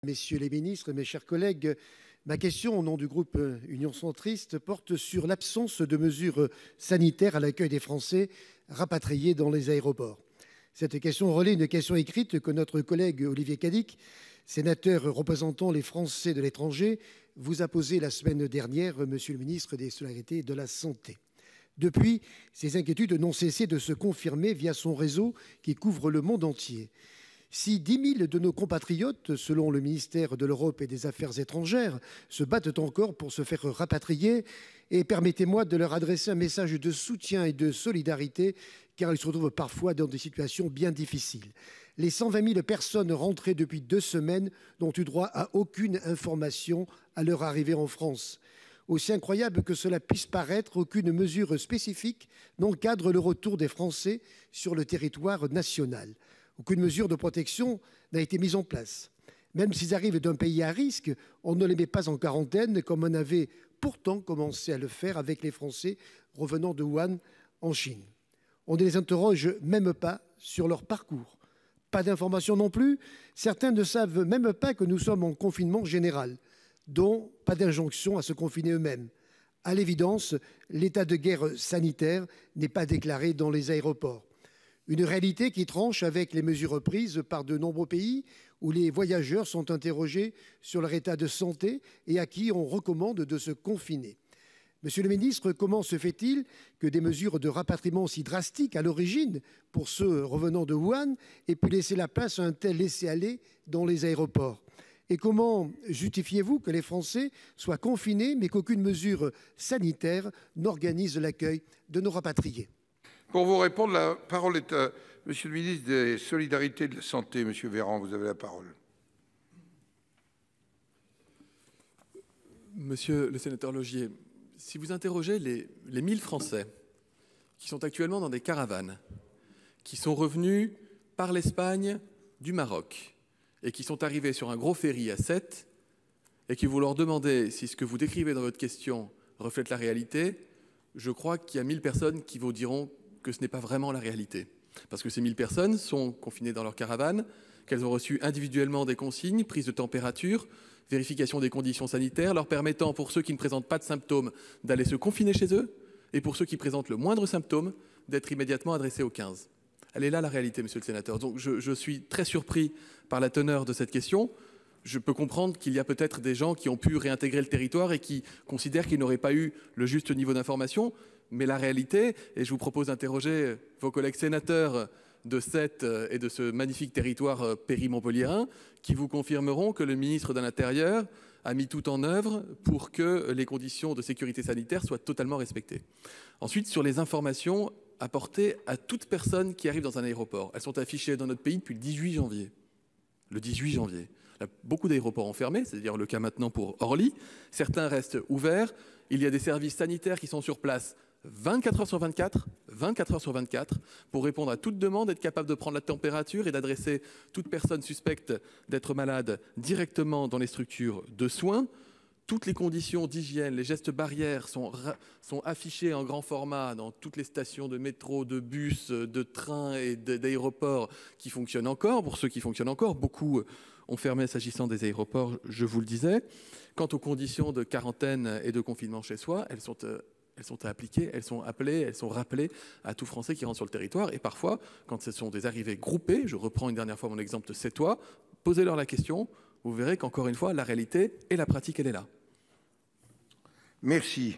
Messieurs les ministres, mes chers collègues, ma question au nom du groupe Union centriste porte sur l'absence de mesures sanitaires à l'accueil des Français rapatriés dans les aéroports. Cette question relaie une question écrite que notre collègue Olivier Cadic, sénateur représentant les Français de l'étranger, vous a posée la semaine dernière, Monsieur le ministre des Solidarités et de la Santé. Depuis, ces inquiétudes n'ont cessé de se confirmer via son réseau qui couvre le monde entier. Si 10 000 de nos compatriotes, selon le ministère de l'Europe et des Affaires étrangères, se battent encore pour se faire rapatrier, et permettez-moi de leur adresser un message de soutien et de solidarité, car ils se retrouvent parfois dans des situations bien difficiles. Les 120 000 personnes rentrées depuis 2 semaines n'ont eu droit à aucune information à leur arrivée en France. Aussi incroyable que cela puisse paraître, aucune mesure spécifique n'encadre le retour des Français sur le territoire national. Aucune mesure de protection n'a été mise en place. Même s'ils arrivent d'un pays à risque, on ne les met pas en quarantaine, comme on avait pourtant commencé à le faire avec les Français revenant de Wuhan en Chine. On ne les interroge même pas sur leur parcours. Pas d'informations non plus. Certains ne savent même pas que nous sommes en confinement général, dont pas d'injonction à se confiner eux-mêmes. À l'évidence, l'état de guerre sanitaire n'est pas déclaré dans les aéroports. Une réalité qui tranche avec les mesures prises par de nombreux pays où les voyageurs sont interrogés sur leur état de santé et à qui on recommande de se confiner. Monsieur le ministre, comment se fait-il que des mesures de rapatriement aussi drastiques à l'origine pour ceux revenant de Wuhan aient pu laisser la place à un tel laisser-aller dans les aéroports ? Et comment justifiez-vous que les Français soient confinés mais qu'aucune mesure sanitaire n'organise l'accueil de nos rapatriés ? Pour vous répondre, la parole est à Monsieur le ministre des Solidarités et de la Santé. Monsieur Véran, vous avez la parole. Monsieur le sénateur Laugier, si vous interrogez les 1000 Français qui sont actuellement dans des caravanes, qui sont revenus par l'Espagne du Maroc et qui sont arrivés sur un gros ferry à Sète et que vous leur demandez si ce que vous décrivez dans votre question reflète la réalité, je crois qu'il y a 1000 personnes qui vous diront que ce n'est pas vraiment la réalité. Parce que ces 1000 personnes sont confinées dans leur caravane, qu'elles ont reçu individuellement des consignes, prise de température, vérification des conditions sanitaires, leur permettant, pour ceux qui ne présentent pas de symptômes, d'aller se confiner chez eux, et pour ceux qui présentent le moindre symptôme, d'être immédiatement adressés au 15. Elle est là la réalité, monsieur le sénateur. Donc je suis très surpris par la teneur de cette question. Je peux comprendre qu'il y a peut-être des gens qui ont pu réintégrer le territoire et qui considèrent qu'ils n'auraient pas eu le juste niveau d'information. Mais la réalité, et je vous propose d'interroger vos collègues sénateurs de Sète et de ce magnifique territoire péri-montpelliérain, qui vous confirmeront que le ministre de l'Intérieur a mis tout en œuvre pour que les conditions de sécurité sanitaire soient totalement respectées. Ensuite, sur les informations apportées à toute personne qui arrive dans un aéroport. Elles sont affichées dans notre pays depuis le 18 janvier. Le 18 janvier. Beaucoup d'aéroports ont fermé, c'est-à-dire le cas maintenant pour Orly. Certains restent ouverts. Il y a des services sanitaires qui sont sur place 24 heures sur 24, pour répondre à toute demande, être capable de prendre la température et d'adresser toute personne suspecte d'être malade directement dans les structures de soins. Toutes les conditions d'hygiène, les gestes barrières sont affichés en grand format dans toutes les stations de métro, de bus, de train et d'aéroports qui fonctionnent encore. Pour ceux qui fonctionnent encore, beaucoup ont fermé s'agissant des aéroports, je vous le disais. Quant aux conditions de quarantaine et de confinement chez soi, elles sont à appliquer, elles sont appelées, elles sont rappelées à tout Français qui rentre sur le territoire. Et parfois, quand ce sont des arrivées groupées, je reprends une dernière fois mon exemple de Sétois, posez-leur la question, vous verrez qu'encore une fois, la réalité et la pratique, elle est là. Merci.